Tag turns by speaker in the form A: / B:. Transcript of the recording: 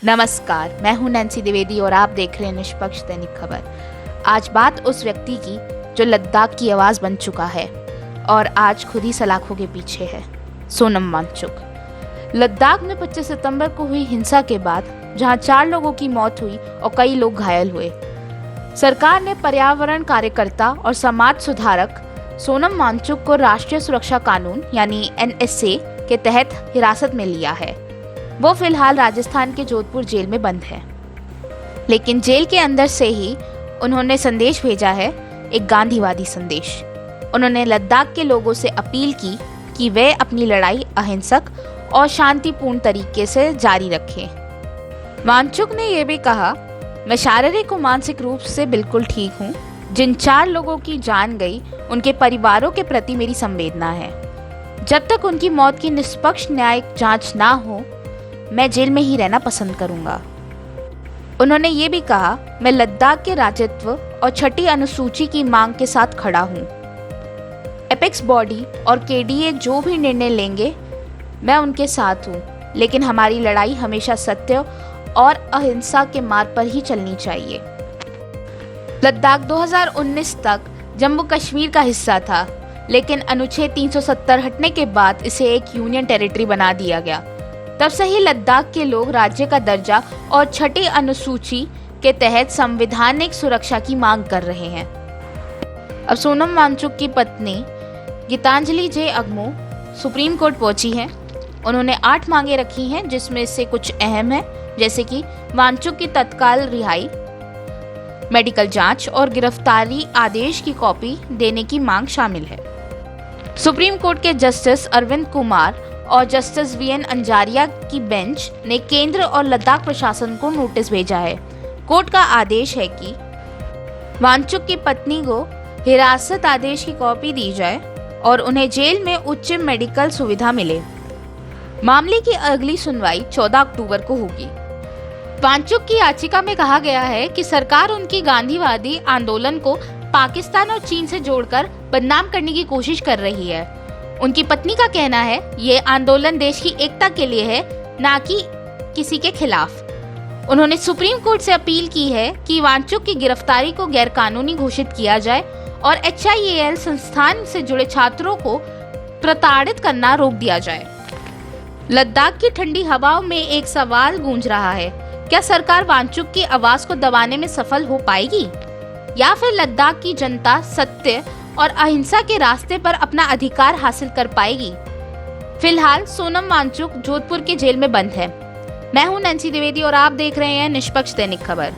A: नमस्कार, मैं हूं नैन्सी द्विवेदी और आप देख रहे हैं निष्पक्ष दैनिक खबर। आज बात उस व्यक्ति की जो लद्दाख की आवाज बन चुका है और आज खुद ही सलाखों के पीछे है, सोनम वांगचुक। लद्दाख में 25 सितंबर को हुई हिंसा के बाद जहां 4 लोगों की मौत हुई और कई लोग घायल हुए, सरकार ने पर्यावरण कार्यकर्ता और समाज सुधारक सोनम वांगचुक को राष्ट्रीय सुरक्षा कानून यानी NSA के तहत हिरासत में लिया है। वो फिलहाल राजस्थान के जोधपुर जेल में बंद है, लेकिन जेल के अंदर से ही उन्होंने संदेश भेजा है, एक गांधीवादी संदेश। उन्होंने लद्दाख के लोगों से अपील की कि वे अपनी लड़ाई अहिंसक और शांतिपूर्ण तरीके से जारी रखें। वांगचुक ने यह भी कहा, मैं शारीरिक और मानसिक रूप से बिल्कुल ठीक हूँ। जिन 4 लोगों की जान गई उनके परिवारों के प्रति मेरी संवेदना है। जब तक उनकी मौत की निष्पक्ष न्यायिक जांच ना हो, मैं जेल में ही रहना पसंद करूंगा। उन्होंने ये भी कहा, मैं लद्दाख के राज्यत्व और 6ठी अनुसूची की मांग के साथ खड़ा हूं। एपेक्स बॉडी और KDA जो भी निर्णय लेंगे, मैं उनके साथ हूं, लेकिन हमारी लड़ाई हमेशा सत्य और अहिंसा के मार्ग पर ही चलनी चाहिए। लद्दाख 2019 तक जम्मू कश्मीर का हिस्सा था, लेकिन अनुच्छेद 370 हटने के बाद इसे एक यूनियन टेरिटरी बना दिया गया। तब से ही लद्दाख के लोग राज्य का दर्जा और 6ठी अनुसूची के तहत संवैधानिक सुरक्षा की मांग कर रहे हैं। अब सोनम वांगचुक की पत्नी गीतांजलि जे अगमो सुप्रीम कोर्ट पहुंची हैं। उन्होंने 8 मांगे रखी हैं, जिसमें से कुछ अहम है, जैसे कि वांगचुक की तत्काल रिहाई, मेडिकल जांच और गिरफ्तारी आदेश की कॉपी देने की मांग शामिल है। सुप्रीम कोर्ट के जस्टिस अरविंद कुमार और जस्टिस VN अंजारिया की बेंच ने केंद्र और लद्दाख प्रशासन को नोटिस भेजा है। कोर्ट का आदेश है कि वांगचुक की पत्नी को हिरासत आदेश की कॉपी दी जाए और उन्हें जेल में उच्च मेडिकल सुविधा मिले। मामले की अगली सुनवाई 14 अक्टूबर को होगी। वांगचुक की याचिका में कहा गया है कि सरकार उनकी गांधीवादी आंदोलन को पाकिस्तान और चीन से जोड़कर बदनाम करने की कोशिश कर रही है। उनकी पत्नी का कहना है, ये आंदोलन देश की एकता के लिए है, ना कि किसी के खिलाफ। उन्होंने सुप्रीम कोर्ट से अपील की है कि वांगचुक की गिरफ्तारी को गैरकानूनी घोषित किया जाए और HIAL संस्थान से जुड़े छात्रों को प्रताड़ित करना रोक दिया जाए। लद्दाख की ठंडी हवाओं में एक सवाल गूंज रहा है, क्या सरकार वांगचुक की आवाज को दबाने में सफल हो पाएगी या फिर लद्दाख की जनता सत्य और अहिंसा के रास्ते पर अपना अधिकार हासिल कर पाएगी? फिलहाल सोनम वांगचुक जोधपुर के जेल में बंद है। मैं हूं नैन्सी द्विवेदी और आप देख रहे हैं निष्पक्ष दैनिक खबर।